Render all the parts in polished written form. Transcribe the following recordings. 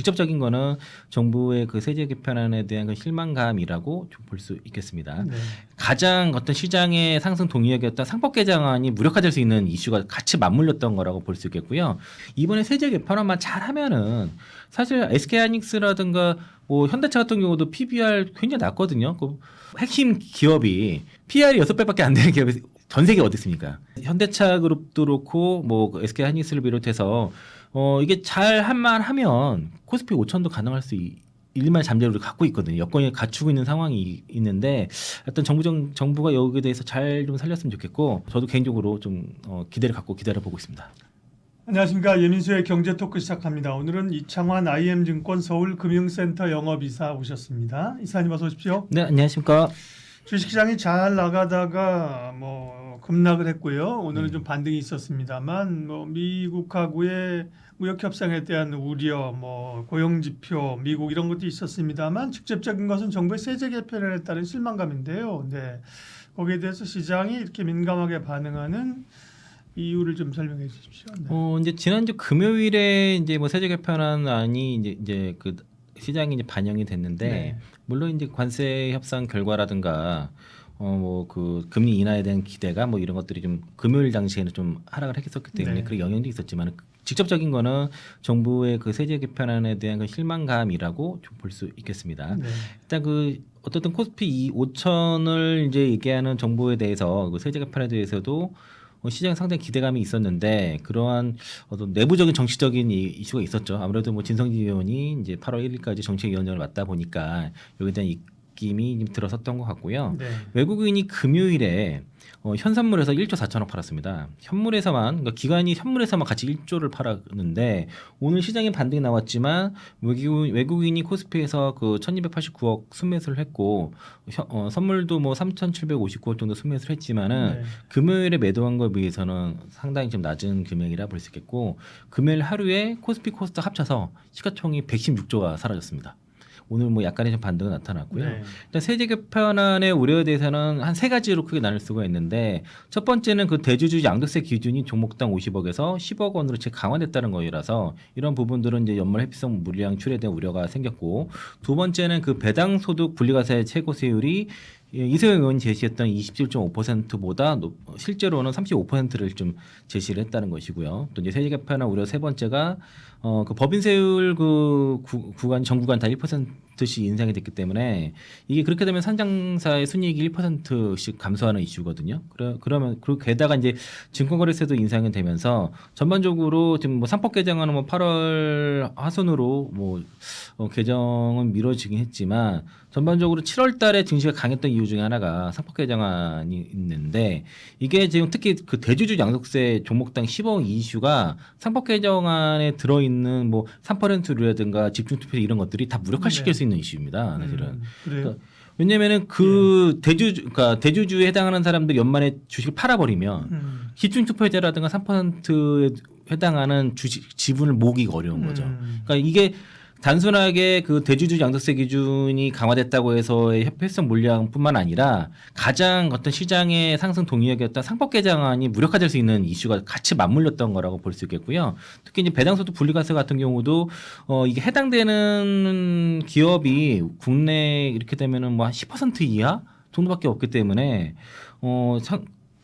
직접적인 거는 정부의 그 세제 개편안에 대한 그 실망감이라고 좀 볼 수 있겠습니다. 네. 가장 어떤 시장의 상승 동력이었던 상법 개정안이 무력화될 수 있는 이슈가 같이 맞물렸던 거라고 볼 수 있겠고요. 이번에 세제 개편안만 잘하면은 사실 SK하이닉스라든가 뭐 현대차 같은 경우도 PBR 굉장히 낮거든요. 그 핵심 기업이 PR이 6배밖에 안 되는 기업이 전 세계 어디 있습니까? 현대차 그룹도 그렇고 뭐 SK하이닉스를 비롯해서 이게 잘 한만 하면 코스피 5천도 가능할 수 일말 잠재력을 갖고 있거든요. 여건이 갖추고 있는 상황이 있는데 어떤 정부가 여기에 대해서 잘 좀 살렸으면 좋겠고 저도 개인적으로 좀 기대를 갖고 기다려보고 있습니다. 안녕하십니까. 예민수의 경제토크 시작합니다. 오늘은 이창환 IM증권 서울금융센터 영업이사 오셨습니다. 이사님 어서 오십시오. 네, 안녕하십니까. 주식시장이 잘 나가다가 뭐 급락을 했고요. 오늘은 좀 반등이 있었습니다만 뭐 미국하고의 무역 협상에 대한 우려, 뭐 고용 지표, 미국 이런 것도 있었습니다만 직접적인 것은 정부의 세제 개편에 따른 실망감인데요. 네, 거기에 대해서 시장이 이렇게 민감하게 반응하는 이유를 좀 설명해 주십시오. 네. 이제 지난주 금요일에 이제 뭐 세제 개편안이 이제 그 시장이 이제 반영이 됐는데 네. 물론 이제 관세 협상 결과라든가 뭐 그 금리 인하에 대한 기대가 뭐 이런 것들이 좀 금요일 당시에는 좀 하락을 했었기 때문에 네. 그런 영향도 있었지만 직접적인 거는 정부의 그 세제 개편안에 대한 그 실망감이라고 좀 볼 수 있겠습니다. 네. 일단 그 어떻든 코스피 5천을 이제 얘기하는 정부에 대해서 그 세제 개편에 대해서도 시장에 상당히 기대감이 있었는데 그러한 어떤 내부적인 정치적인 이슈가 있었죠. 아무래도 뭐 진성진 의원이 이제 8월 1일까지 정책위원장을 맡다 보니까 여기에 대한 입김이 좀 들어섰던 것 같고요. 네. 외국인이 금요일에 현선물에서 1조 4천억 팔았습니다. 현물에서만 그러니까 기관이 현물에서만 같이 1조를 팔았는데 오늘 시장에 반등이 나왔지만 외국인이 코스피에서 그 1,289억 순매수를 했고 선물도 뭐 3,759억 정도 순매수를 했지만은 네. 금요일에 매도한 거에 비해서는 상당히 좀 낮은 금액이라 볼 수 있겠고 금요일 하루에 코스피 코스닥 합쳐서 시가총이 116조가 사라졌습니다. 오늘 뭐 약간의 좀 반등은 나타났고요. 네. 일단 세제 개편안의 우려에 대해서는 한 세 가지로 크게 나눌 수가 있는데 첫 번째는 그 대주주 양도세 기준이 종목당 50억에서 10억 원으로 강화됐다는 거라서 이런 부분들은 이제 연말 회피성 물량 출에 대한 우려가 생겼고 두 번째는 그 배당 소득 분리과세 최고세율이 이세영 의원이 제시했던 27.5%보다 실제로는 35%를 좀 제시를 했다는 것이고요. 또 이제 세제 개편안 우려 세 번째가 그 법인세율 그 구간 전 구간 다 1%씩 인상이 됐기 때문에 이게 그렇게 되면 상장사의 순이익이 1%씩 감소하는 이슈거든요. 그러면 그리고 게다가 이제 증권거래세도 인상이 되면서 전반적으로 지금 뭐 상법 개정안은 뭐 8월 하순으로 뭐 개정은 미뤄지긴 했지만 전반적으로 7월 달에 증시가 강했던 이유 중에 하나가 상법 개정안이 있는데 이게 지금 특히 그 대주주 양도세 종목당 10억 이슈가 상법 개정안에 들어있는 뭐 3%류라든가 집중투표 이런 것들이 다 무력화시킬 네. 수 있는 이슈입니다. 사실은. 그래요. 그러니까 왜냐면은 그 그러니까 대주주에 해당하는 사람들 연말에 주식을 팔아버리면 집중투표제라든가 3%에 해당하는 주식 지분을 모으기가 어려운 거죠. 그러니까 이게 단순하게 그 대주주 양도세 기준이 강화됐다고 해서의 협회성 물량뿐만 아니라 가장 어떤 시장의 상승 동력이었던 상법 개정안이 무력화될 수 있는 이슈가 같이 맞물렸던 거라고 볼 수 있겠고요. 특히 이제 배당소득 분리과세 같은 경우도 이게 해당되는 기업이 국내 이렇게 되면은 뭐 한 10% 이하 정도밖에 없기 때문에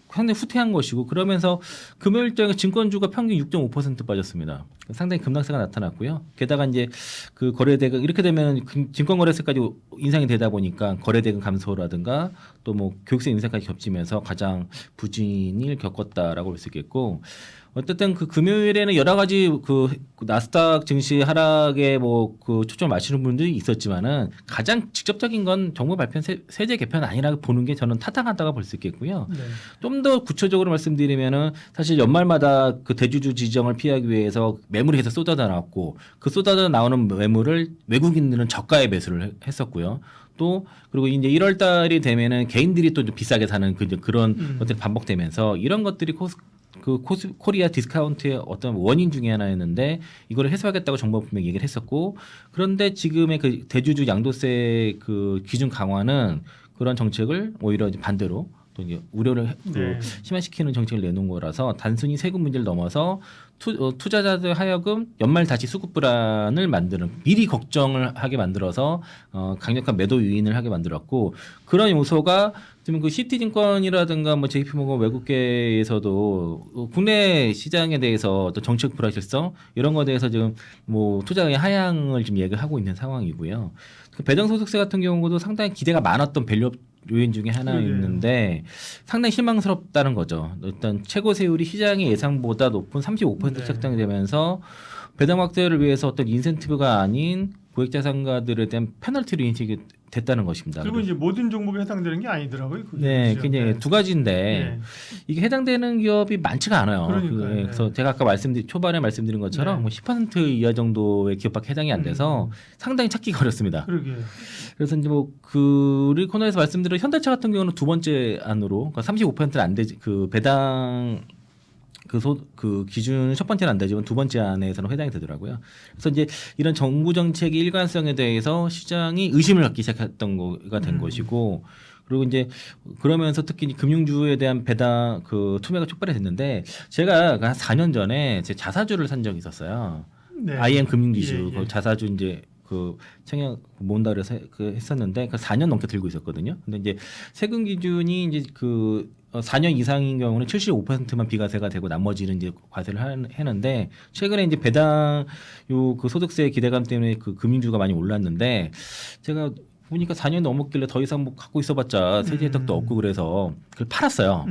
상당히 후퇴한 것이고 그러면서 금요일장에 증권주가 평균 6.5% 빠졌습니다. 상당히 급락세가 나타났고요. 게다가 이제 그 거래대금 이렇게 되면 증권거래세까지 인상이 되다 보니까 거래대금 감소라든가 또 뭐 교육세 인상까지 겹치면서 가장 부진을 겪었다라고 볼 수 있겠고 어쨌든 그 금요일에는 여러 가지 그 나스닥 증시 하락에 뭐 그 초점을 맞추는 분들이 있었지만은 가장 직접적인 건 정부 발표한 세제 개편 아니라고 보는 게 저는 타당하다고 볼 수 있겠고요. 네. 좀 더 구체적으로 말씀드리면은 사실 연말마다 그 대주주 지정을 피하기 위해서 매물이 계속 쏟아져 나왔고 그 쏟아져 나오는 매물을 외국인들은 저가에 매수를 했었고요. 또 그리고 이제 1월 달이 되면은 개인들이 또 좀 비싸게 사는 그런 것들이 반복되면서 이런 것들이 코리아 디스카운트의 어떤 원인 중에 하나였는데 이거를 해소하겠다고 정부가 분명히 얘기를 했었고 그런데 지금의 그 대주주 양도세 그 기준 강화는 그런 정책을 오히려 반대로 또 이제 우려를 네. 심화시키는 정책을 내놓은 거라서 단순히 세금 문제를 넘어서 투자자들 하여금 연말 다시 수급 불안을 만드는 미리 걱정을 하게 만들어서 강력한 매도 유인을 하게 만들었고 그런 요소가 지금 그 시티증권이라든가 뭐 JP모건 외국계에서도 국내 시장에 대해서 어떤 정책 불확실성 이런 거에 대해서 지금 뭐 투자의 하향을 지금 얘기하고 있는 상황이고요. 그 배당소득세 같은 경우도 상당히 기대가 많았던 밸류업 요인 중에 하나였는데 상당히 실망스럽다는 거죠. 일단 최고 세율이 시장의 예상보다 높은 35% 책정되면서 배당 확대를 위해서 어떤 인센티브가 아닌 고액자산가들에 대한 페널티로 인식이 됐다는 것입니다. 그리고 이제 모든 종목에 해당되는 게 아니더라고요. 그게. 네, 그렇죠? 이제 두 가지인데 이게 해당되는 기업이 많지가 않아요. 그러니까요. 그래서 제가 아까 초반에 말씀드린 것처럼 뭐 10% 이하 정도의 기업밖에 해당이 안 돼서 상당히 찾기가 어렵습니다. 그러게요. 그래서 이제 뭐 우리 코너에서 말씀드린 현대차 같은 경우는 두 번째 안으로 그러니까 35%는 안 되지 그 배당 그 기준은 첫 번째는 안 되지만 두 번째 안에서는 해당이 되더라고요. 그래서 이제 이런 정부 정책의 일관성에 대해서 시장이 의심을 갖기 시작했던 거가 된 것이고 그리고 이제 그러면서 특히 금융주에 대한 배당 그 투매가 촉발이 됐는데 제가 한 4년 전에 제 자사주를 산 적이 있었어요. 네. IM 금융지주 예. 자사주 이제 그 청약 모은다 그래서 했었는데 그 4년 넘게 들고 있었거든요. 근데 이제 세금 기준이 이제 그 4년 이상인 경우는 75%만 비과세가 되고 나머지는 이제 과세를 하는데 최근에 이제 배당 요 그 소득세 기대감 때문에 그 금융주가 많이 올랐는데 제가 보니까 4년 넘었길래 더 이상 뭐 갖고 있어봤자 세제 혜택도 없고 그래서 그걸 팔았어요.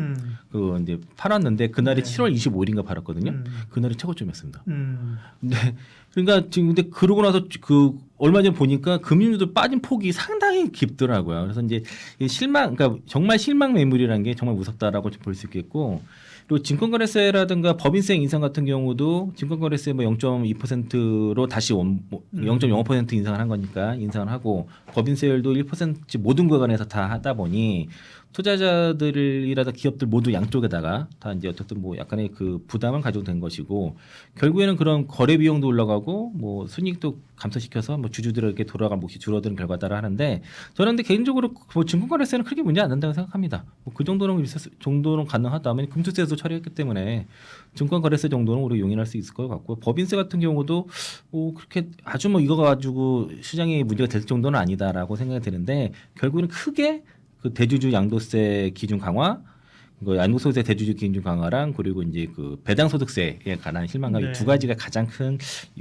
그 이제 팔았는데 그날이 7월 25일인가 팔았거든요. 그날이 최고점이었습니다. 근데 그러니까 지금 근데 그러고 나서 그 얼마 전에 보니까 금융주도 빠진 폭이 상당히 깊더라고요. 그래서 이제 그러니까 정말 실망 매물이라는 게 정말 무섭다라고 볼 수 있겠고. 그리고 증권거래세라든가 법인세 인상 같은 경우도 증권거래세 뭐 0.2%로 다시 0.05% 인상을 한 거니까 인상을 하고 법인세율도 1% 모든 구간에서 다 하다 보니 투자자들이라든 기업들 모두 양쪽에다가 다 이제 어쨌든 뭐 약간의 그 부담을 가지고 된 것이고 결국에는 그런 거래 비용도 올라가고 뭐 순이익도 감소시켜서 뭐 주주들에게 돌아간 몫이 줄어드는 결과다라 하는데 저는 근데 개인적으로 뭐 증권거래세는 크게 문제 안 된다고 생각합니다. 뭐 그 정도는 가능하다면 금투세도 처리했기 때문에 증권거래세 정도는 우리가 용인할 수 있을 것 같고 법인세 같은 경우도 뭐 그렇게 아주 뭐 이거 가지고 시장에 문제가 될 정도는 아니다라고 생각이 드는데 결국은 크게 그 대주주 양도세 기준 강화, 그 양도소득세 대주주 기준 강화랑 그리고 이제 그 배당소득세에 관한 실망감 이 두 가지가 가장 큰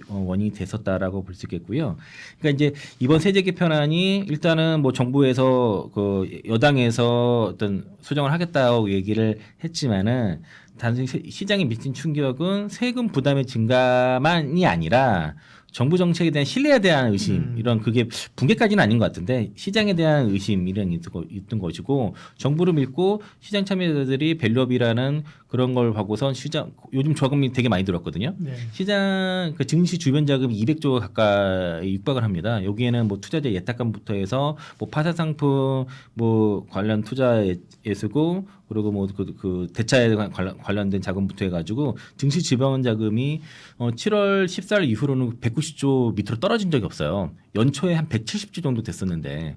원인이 됐었다라고 볼 수 있겠고요. 그러니까 이제 이번 세제 개편안이 일단은 뭐 정부에서 그 여당에서 어떤 수정을 하겠다고 얘기를 했지만은 단순히 시장에 미친 충격은 세금 부담의 증가만이 아니라 정부 정책에 대한 신뢰에 대한 의심 이런 그게 붕괴까지는 아닌 것 같은데 시장에 대한 의심 이런 게 있던 것이고 정부를 믿고 시장 참여자들이 밸류업이라는 그런 걸 하고선 시장 요즘 저금이 되게 많이 들었거든요. 네. 시장 그 증시 주변 자금이 200조 가까이 육박을 합니다. 여기에는 뭐 투자자 예탁금부터 해서 뭐 파산 상품 뭐 관련 투자에 쓰고 그리고 뭐 그 대차에 관련된 자금부터 해가지고 증시 지번 자금이 7월 14일 이후로는 190조 밑으로 떨어진 적이 없어요. 연초에 한 170조 정도 됐었는데.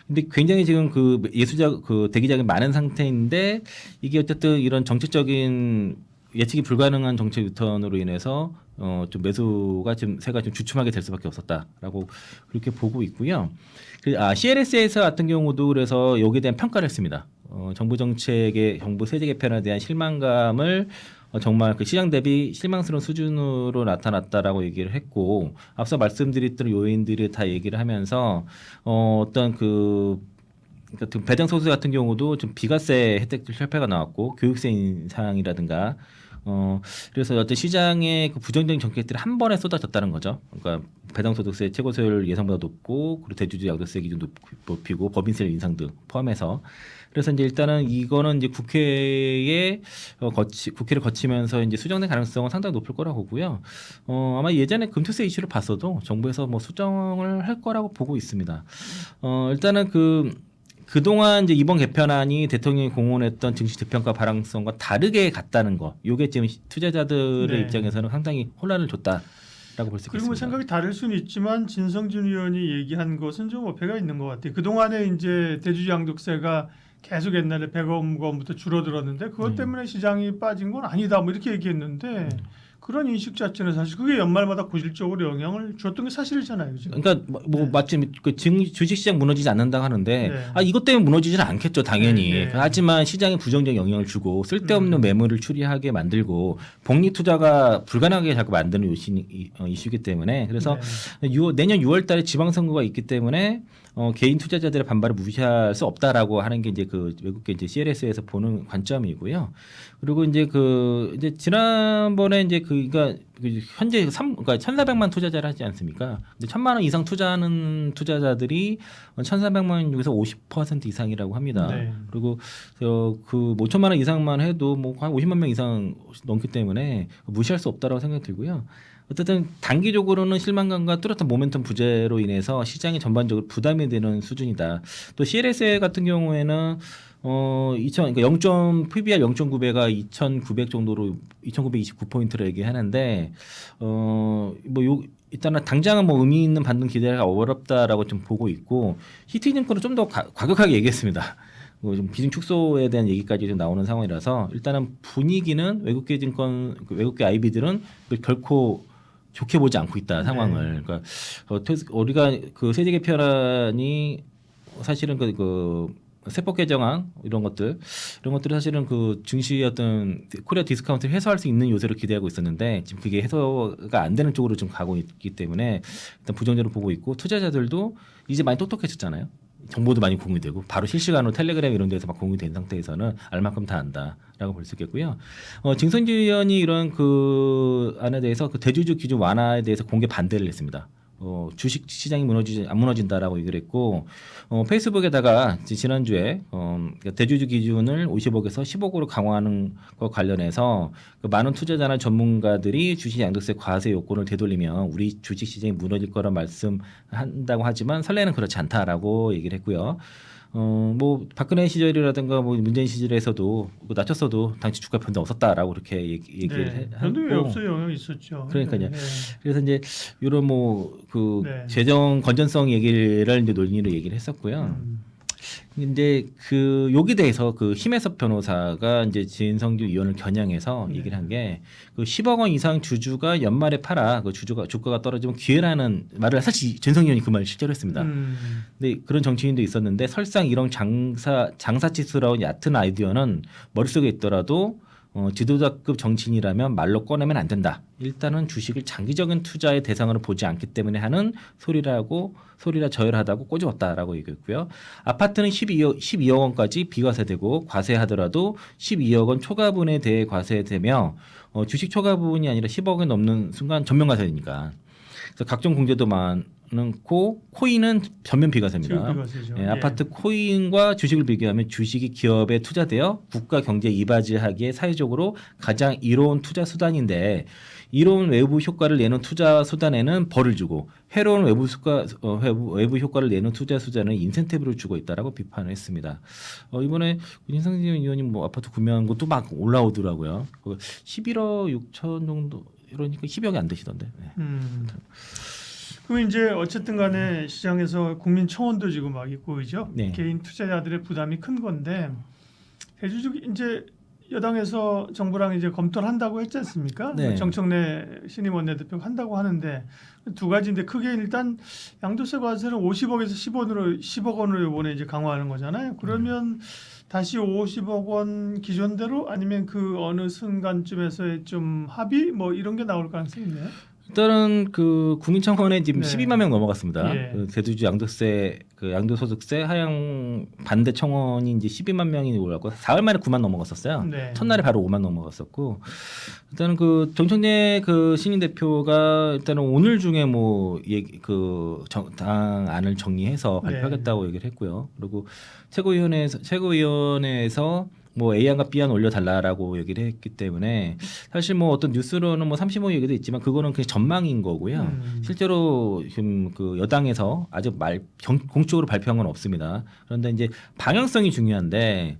근데 굉장히 지금 그 대기 자금이 많은 상태인데 이게 어쨌든 이런 정책적인 예측이 불가능한 정책 유턴으로 인해서 좀 매수가 좀 세가 좀 주춤하게 될 수밖에 없었다라고 그렇게 보고 있고요. CLS에서 같은 경우도 그래서 여기에 대한 평가를 했습니다. 정부 정책의 정부 세제 개편에 대한 실망감을 정말 그 시장 대비 실망스러운 수준으로 나타났다라고 얘기를 했고 앞서 말씀드렸던 요인들을 다 얘기를 하면서 어떤 그러니까 배당 소득 같은 경우도 좀 비과세 혜택 실패가 나왔고 교육세 인상이라든가 그래서 어떤 시장의 그 부정적인 정책들이 한 번에 쏟아졌다는 거죠. 그러니까 배당소득세 최고세율 예상보다 높고 그리고 대주주 양도세 기준 높이고 법인세 인상 등 포함해서 그래서 이제 일단은 이거는 이제 국회를 거치면서 이제 수정될 가능성은 상당히 높을 거라고 보고요. 아마 예전에 금투세 이슈를 봤어도 정부에서 뭐 수정을 할 거라고 보고 있습니다. 일단은 그동안 이제 이번 개편안이 대통령이 공언했던 증시 재평가 발행성과 다르게 갔다는 거. 이게 지금 투자자들의 입장에서는 상당히 혼란을 줬다라고 볼 수 있겠습니다. 그리고 생각이 다를 수는 있지만 진성준 의원이 얘기한 것은 좀 어폐가 있는 것 같아요. 그동안에 이제 대주주 양도세가 계속 옛날에 100억 원부터 줄어들었는데 그것 때문에 시장이 빠진 건 아니다 뭐 이렇게 얘기했는데 그런 인식 자체는 사실 그게 연말마다 고질적으로 영향을 줬던 게 사실이잖아요. 지금. 그러니까 뭐 네. 마침 그 주식시장 무너지지 않는다 하는데 네. 이것 때문에 무너지지는 않겠죠 당연히. 네, 네. 하지만 시장에 부정적 영향을 주고 쓸데없는 매물을 추리하게 만들고 복리 투자가 불가능하게 자꾸 만드는 이슈이기 때문에 그래서 내년 6월달에 지방선거가 있기 때문에 개인 투자자들의 반발을 무시할 수 없다라고 하는 게 이제 그 외국계 이제 CLS에서 보는 관점이고요. 그리고 이제 이제 지난번에 이제 그러니까 현재 그러니까 1,400만 투자자를 하지 않습니까? 근데 1,000만 원 이상 투자하는 투자자들이 1,400만 원 중에서 50% 이상이라고 합니다. 네. 그리고 그 5천만 원 이상만 해도 뭐 한 50만 명 이상 넘기 때문에 무시할 수 없다라고 생각이 들고요. 어쨌든 단기적으로는 실망감과 뚜렷한 모멘텀 부재로 인해서 시장이 전반적으로 부담이 되는 수준이다. 또 CLS 같은 경우에는 그러니까 PBR 0.9배가 2,900 정도로 2,929포인트를 얘기하는데 일단은 당장은 뭐 의미 있는 반등 기대가 어렵다라고 좀 보고 있고 히트증권은 좀 더 과격하게 얘기했습니다. 좀 비중 축소에 대한 얘기까지 좀 나오는 상황이라서 일단은 분위기는 외국계 증권, 외국계 IB들은 결코 좋게 보지 않고 있다 상황을. 그러니까 우리가 그 세제 개편안이 사실은 그 세법 개정안 이런 것들이 사실은 그 증시 어떤 코리아 디스카운트를 해소할 수 있는 요소를 기대하고 있었는데 지금 그게 해소가 안 되는 쪽으로 좀 가고 있기 때문에 일단 부정적으로 보고 있고 투자자들도 이제 많이 똑똑해졌잖아요. 정보도 많이 공유되고 바로 실시간으로 텔레그램 이런 데서 막 공유된 상태에서는 알만큼 다 안다라고 볼 수 있겠고요. 진성주 의원이 이런 그 안에 대해서 그 대주주 기준 완화에 대해서 공개 반대를 했습니다. 주식 시장이 안 무너진다라고 얘기를 했고 페이스북에다가 지난주에 그러니까 대주주 기준을 50억에서 10억으로 강화하는 것 관련해서 그 많은 투자자나 전문가들이 주식 양도세 과세 요건을 되돌리면 우리 주식 시장이 무너질 거라 말씀한다고 하지만 설레는 그렇지 않다라고 얘기를 했고요. 뭐 박근혜 시절이라든가 뭐 문재인 시절에서도 낮췄어도 당시 주가 변동 없었다라고 그렇게 얘기를 변동이 했고 없어요. 영향이 있었죠. 그러니까요. 네. 그래서 이제 이런 뭐 그 네. 재정 건전성 얘기를 이제 논의로 얘기를 했었고요. 근데 그 여기 대해서 그 심혜섭 변호사가 이제 진성주 의원을 겨냥해서 얘기를 한 게 그 10억 원 이상 주주가 연말에 팔아 그 주가가 떨어지면 기회라는 말을 사실 진성 의원이 그 말을 실제로 했습니다. 근데 그런 정치인도 있었는데 설상 이런 장사치수라운 얕은 아이디어는 머릿속에 있더라도 지도자급 정치인이라면 말로 꺼내면 안 된다. 일단은 주식을 장기적인 투자의 대상으로 보지 않기 때문에 하는 소리라 저열하다고 꼬집었다라고 얘기했고요. 아파트는 12억 원까지 비과세되고 과세하더라도 12억 원 초과분에 대해 과세되며 주식 초과분이 아니라 10억이 넘는 순간 전면 과세되니까. 그래서 각종 공제도 많고 코인은 전면 비과세입니다. 예, 아파트 코인과 주식을 비교하면 주식이 기업에 투자되어 국가 경제에 이바지하기에 사회적으로 가장 이로운 투자 수단인데 이로운 외부 효과를 내는 투자 수단에는 벌을 주고 해로운 외부 효과를 내는 투자 수단은 인센티브를 주고 있다라고 비판을 했습니다. 이번에 인상진 의원님 뭐 아파트 구매한 것도 막 올라오더라고요. 11억 6천 정도 이러니까 10억이 안 되시던데. 네. 그럼 이제 어쨌든 간에 시장에서 국민청원도 지금 막 있고 그죠? 네. 개인 투자자들의 부담이 큰 건데 대주주 이제 여당에서 정부랑 이제 검토를 한다고 했지 않습니까? 네. 정청래 신임 원내대표가 한다고 하는데 두 가지인데 크게 일단 양도세 과세는 50억에서 10억 원으로 이번에 이제 강화하는 거잖아요. 그러면 다시 50억 원 기존대로 아니면 그 어느 순간쯤에서의 좀 합의 뭐 이런 게 나올 가능성이 있나요? 일단은 그 국민청원에 지금 네. 12만 명 넘어갔습니다. 예. 그 대주주 양도세 그 양도소득세 하향 반대 청원이 이제 12만 명이 올랐고 4월 말에 9만 넘어갔었어요. 네. 첫날에 바로 5만 넘어갔었고 일단은 그 정청래 그 신임 대표가 일단은 오늘 중에 뭐 당안을 정리해서 발표하겠다고 얘기를 했고요. 그리고 최고위원회에서 뭐 A안과 B안 올려달라라고 얘기를 했기 때문에 사실 뭐 어떤 뉴스로는 뭐 35 얘기도 있지만 그거는 그냥 전망인 거고요. 실제로 지금 그 여당에서 아직 공식적으로 발표한 건 없습니다. 그런데 이제 방향성이 중요한데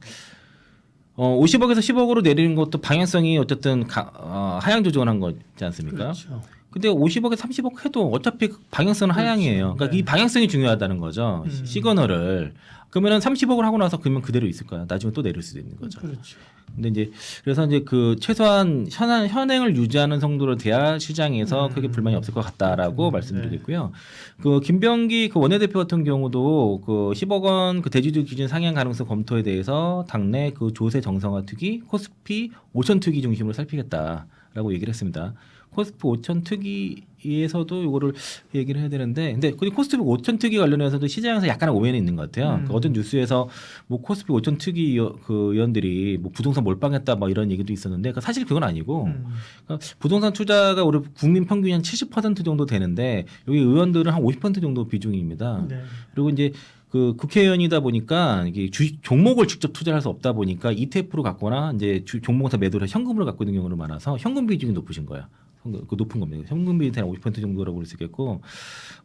50억에서 10억으로 내리는 것도 방향성이 어쨌든 하향 조정을 한 거지 않습니까? 그렇죠. 근데 50억에 30억 해도 어차피 방향성은 하향이에요. 그러니까 네. 이 방향성이 중요하다는 거죠. 시그널을. 그러면은 30억을 하고 나서 그러면 그대로 있을 거야. 나중에 또 내릴 수도 있는 거죠. 그렇죠. 근데 이제 그래서 이제 그 최소한 현행을 유지하는 정도로 돼야 시장에서 크게 불만이 없을 것 같다라고 말씀드리겠고요. 그 김병기 그 원내대표 같은 경우도 그 10억 원 그 대주주 기준 상향 가능성 검토에 대해서 당내 그 조세 정상화 투기, 코스피 5천 투기 중심으로 살피겠다라고 얘기를 했습니다. 코스피 5천 특위에서도 이거를 얘기를 해야 되는데, 근데 그 코스피 5천 특위 관련해서도 시장에서 약간의 오해는 있는 것 같아요. 그 어떤 뉴스에서 뭐 코스피 5천 특위 그 의원들이 뭐 부동산 몰빵했다 뭐 이런 얘기도 있었는데, 사실 그건 아니고 그러니까 부동산 투자가 우리 국민 평균이 한 70% 정도 되는데 여기 의원들은 한 50% 정도 비중입니다. 네. 그리고 이제 그 국회의원이다 보니까 이게 종목을 직접 투자할 수 없다 보니까 ETF로 갖거나 이제 종목사 매도를 현금으로 갖고 있는 경우는 많아서 현금 비중이 높으신 거예요. 그 높은 겁니다. 현금 비중이 한 50% 정도라고 볼 수 있겠고,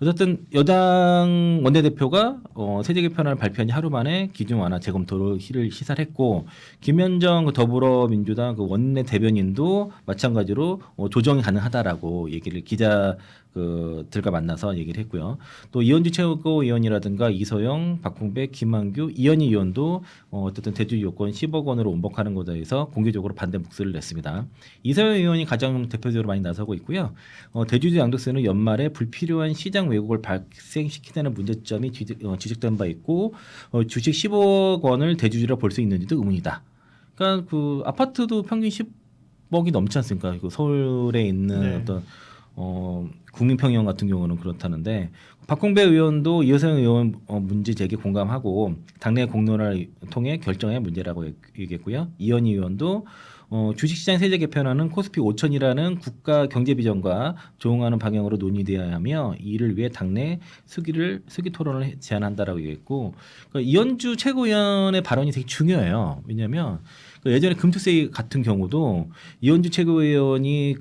어쨌든 여당 원내대표가 세제 개편안을 발표한 지 하루 만에 기준 완화 재검토를 시사를 했고, 김현정 그 더불어민주당 그 원내 대변인도 마찬가지로 조정이 가능하다라고 얘기를 들과 만나서 얘기를 했고요. 또 이현주 최고위원이라든가 이소영, 박홍배, 김한규, 이현희 의원도 어쨌든 대주 요건 10억 원으로 원복하는 것에 대해서 공개적으로 반대 목소리를 냈습니다. 이소영 의원이 가장 대표적으로 많이 나서고 있고요. 대주주 양도세는 연말에 불필요한 시장 왜곡을 발생시키는 문제점이 지적된 바 있고, 주식 10억 원을 대주주라 볼 수 있는지도 의문이다. 그러니까 그 아파트도 평균 10억이 넘지 않습니까? 그 서울에 있는 어떤 국민평형 같은 경우는 그렇다는데, 박홍배 의원도 이호성 의원 문제 제기 공감하고 당내 공론화를 통해 결정할 문제라고 얘기했고요. 이현희 의원도 주식시장 세제 개편안은 코스피 5천이라는 국가 경제 비전과 조응하는 방향으로 논의되어야 하며 이를 위해 당내 수기 토론을 제안한다라고 얘기했고, 그러니까 이현주 최고위원의 발언이 되게 중요해요. 왜냐하면 예전에 금투세 같은 경우도 이현주 최고위원이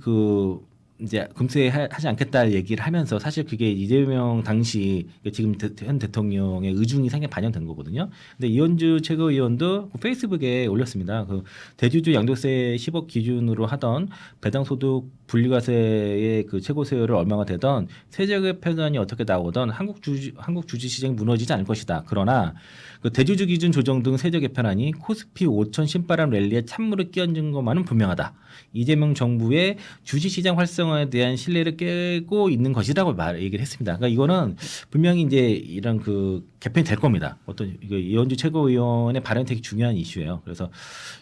이제 금세 하지 않겠다 얘기를 하면서 사실 그게 이재명 당시 지금 현 대통령의 의중이 상당히 반영된 거거든요. 근데 이현주 최고위원도 페이스북에 올렸습니다. 그 대주주 양도세 10억 기준으로 하던 배당소득 분리과세의 그 최고세율을 얼마가 되던 세제 개편안이 어떻게 나오던 한국 주식 시장이 무너지지 않을 것이다. 그러나 그 대주주 기준 조정 등 세제 개편안이 코스피 5천 신바람 랠리에 찬물을 끼얹은 것만은 분명하다. 이재명 정부의 주식시장 활성화에 대한 신뢰를 깨고 있는 것이라고 얘기를 했습니다. 그러니까 이거는 분명히 이제 이런 그 개편이 될 겁니다. 이현주 최고위원의 발언이 되게 중요한 이슈예요. 그래서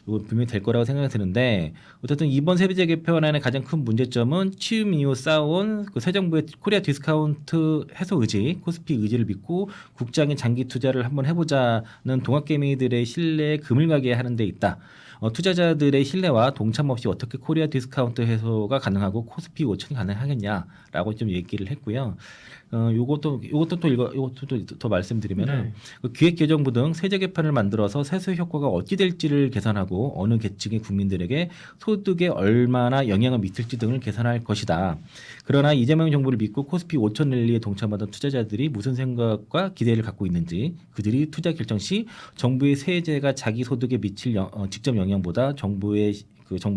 이건 분명히 될 거라고 생각이 드는데, 어쨌든 이번 세제 개편안의 가장 큰 문제점은 취임 이후 쌓아온 그 새 정부의 코리아 디스카운트 해소 의지, 코스피 의지를 믿고 국장의 장기 투자를 한번 해보자는 동학개미들의 신뢰에 금을 가게 하는 데 있다. 투자자들의 신뢰와 동참 없이 어떻게 코리아 디스카운트 해소가 가능하고 코스피 5천이 가능하겠냐라고 좀 얘기를 했고요. 이것도 더 말씀드리면은 그 기획재정부 등 세제 개편을 만들어서 세수 효과가 어찌 될지를 계산하고 어느 계층의 국민들에게 소득에 얼마나 영향을 미칠지 등을 계산할 것이다. 그러나 이재명 정부를 믿고 코스피 5천 랠리에 동참하던 투자자들이 무슨 생각과 기대를 갖고 있는지, 그들이 투자 결정 시 정부의 세제가 자기 소득에 미칠 직접 영향보다 정부의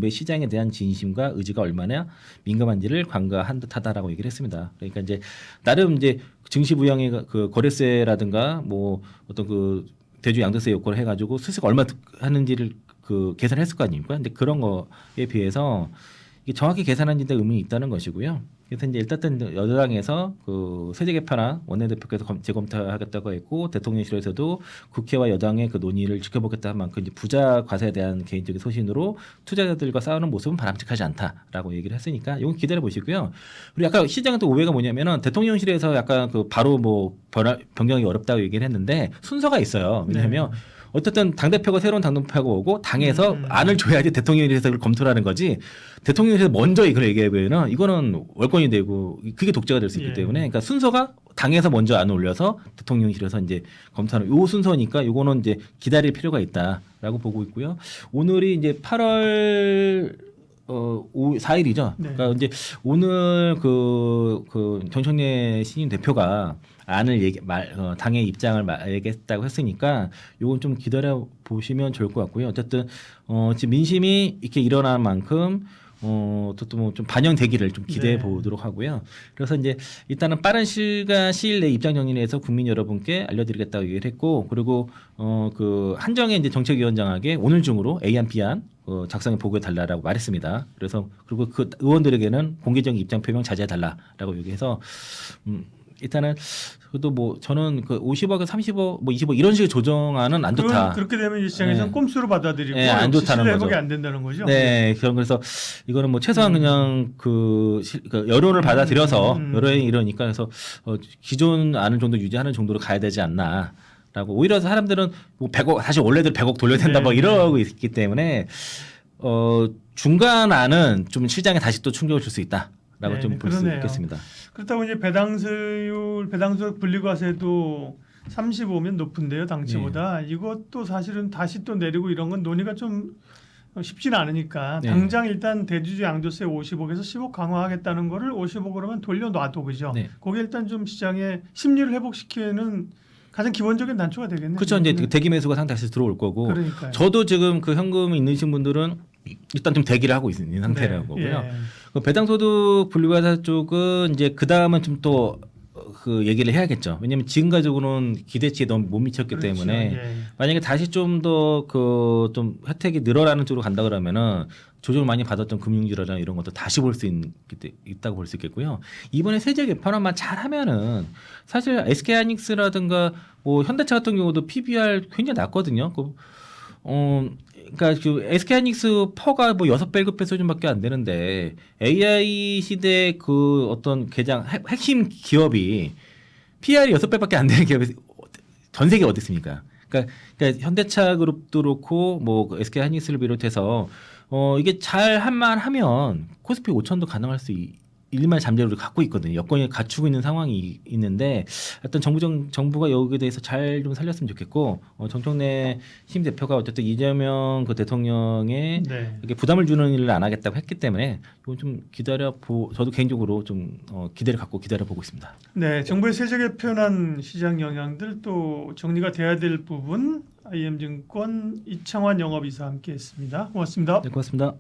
시장에 대한 진심과 의지가 얼마나 민감한지를 관가한 듯하다라고 얘기를 했습니다. 그러니까 이제 나름 이제 증시 부양의 그 거래세라든가 뭐 어떤 그 대주 양도세 요건을 해가지고 수수가 얼마 하는지를 그 계산했을 거 아닙니까? 근데 그런 거에 비해서 이게 정확히 계산한 데 의문이 있다는 것이고요. 그래서 이제 일단 여당에서 그 세제 개편안 원내대표께서 재검토하겠다고 했고, 대통령실에서도 국회와 여당의 그 논의를 지켜보겠다 한 만큼 이제 부자 과세에 대한 개인적인 소신으로 투자자들과 싸우는 모습은 바람직하지 않다라고 얘기를 했으니까 이건 기다려 보시고요. 그리고 약간 시장의 또 오해가 뭐냐면은 대통령실에서 약간 그 바로 뭐 변경이 어렵다고 얘기를 했는데 순서가 있어요. 왜냐하면 어쨌든 당대표가 새로운 당대표가 오고 당에서 안을 줘야지 대통령실에서 그걸 검토를 하는 거지, 대통령실에서 먼저 이걸 얘기해보면 이거는 월권이 되고 그게 독재가 될 수 있기 때문에, 그러니까 순서가 당에서 먼저 안 올려서 대통령실에서 이제 검토하는 요 순서니까 요거는 이제 기다릴 필요가 있다라고 보고 있고요. 오늘이 이제 8월 4일이죠. 그러니까 이제 오늘 그 정청래 신임 대표가 안을 당의 입장을 얘기했다고 했으니까 요건 좀 기다려 보시면 좋을 것 같고요. 어쨌든 지금 민심이 이렇게 일어나는 만큼 또좀 반영되기를 좀 기대해 네. 보도록 하고요. 그래서 이제 일단은 빠른 시일 내에 입장 정리해서 국민 여러분께 알려드리겠다고 얘기를 했고, 그리고 그 한정의 이제 정책위원장에게 오늘 중으로 A안 B안 작성해 보고해 달라라고 말했습니다. 그래서 그리고 그 의원들에게는 공개적인 입장 표명 자제해 달라라고 얘기해서 일단은 그래도 뭐 저는 그 50억에 30억 뭐 20억 이런 식의 조정안은 안 좋다. 그렇게 되면 이 시장에서는 네. 꼼수로 받아들이고 네, 안 좋다는 신뢰 회복이 거죠. 안 된다는 거죠. 네, 그래서 이거는 뭐 최소한 그냥 그 여론을 받아들여서 여론이 이러니까 그래서 기존 안을 좀 더 유지하는 정도로 가야 되지 않나라고. 오히려 사람들은 뭐 100억 다시 원래대로 100억 돌려야 된다 네, 뭐 이러고 있기 때문에 중간 안은 좀 시장에 다시 또 충격을 줄 수 있다라고 네, 좀 볼 수 그러네요. 있겠습니다. 그렇다고 이제 배당수 분리과세도 35면 높은데요, 당시보다. 이것도 사실은 다시 또 내리고 이런 건 논의가 좀 쉽지는 않으니까 네. 당장 일단 대주주 양도세 50억에서 10억 강화하겠다는 거를 50억으로만 돌려놔도 그죠. 네. 그게 일단 좀 시장의 심리를 회복시키는 가장 기본적인 단초가 되겠네요. 그렇죠. 이제 대기 매수가 상당히 다시 들어올 거고. 그러니까요. 저도 지금 그 현금이 있으신 분들은 일단 좀 대기를 하고 있는 상태라고요. 예. 그 배당소득 분리과세 쪽은 이제 그 다음은 좀 또 그 얘기를 해야겠죠. 왜냐하면 지금까지는 기대치에 너무 못 미쳤기 그렇죠. 때문에 예. 만약에 다시 좀 더 그 좀 혜택이 늘어나는 쪽으로 간다 그러면은 조정을 많이 받았던 금융지라나 이런 것도 다시 볼 수 있다고 볼 수 있겠고요. 이번에 세제 개편안만 잘하면은 사실 SK하이닉스라든가 뭐 현대차 같은 경우도 PBR 굉장히 낮거든요. 그러니까 그 SK하이닉스 퍼가 뭐 6배급 수준밖에 안 되는데 AI 시대 그 어떤 핵심 기업이 PR이 6배밖에 안 되는 기업이 전 세계 어디 있습니까? 그러니까 현대차 그룹도 그렇고 뭐 SK하이닉스를 비롯해서 이게 잘 한만하면 코스피 5천도 가능할 수 일말 잠재력을 갖고 있거든요. 여건이 갖추고 있는 상황이 있는데 어떤 정부가 여기에 대해서 잘 좀 살렸으면 좋겠고 정청래 심 대표가 어쨌든 이재명 그 대통령의 네. 이렇게 부담을 주는 일을 안 하겠다고 했기 때문에 이건 좀 저도 개인적으로 좀 기대를 갖고 기다려보고 있습니다. 네, 정부의 세제 개편안 시장 영향들 또 정리가 돼야 될 부분 IM증권 이창환 영업이사 함께했습니다. 고맙습니다. 네, 고맙습니다.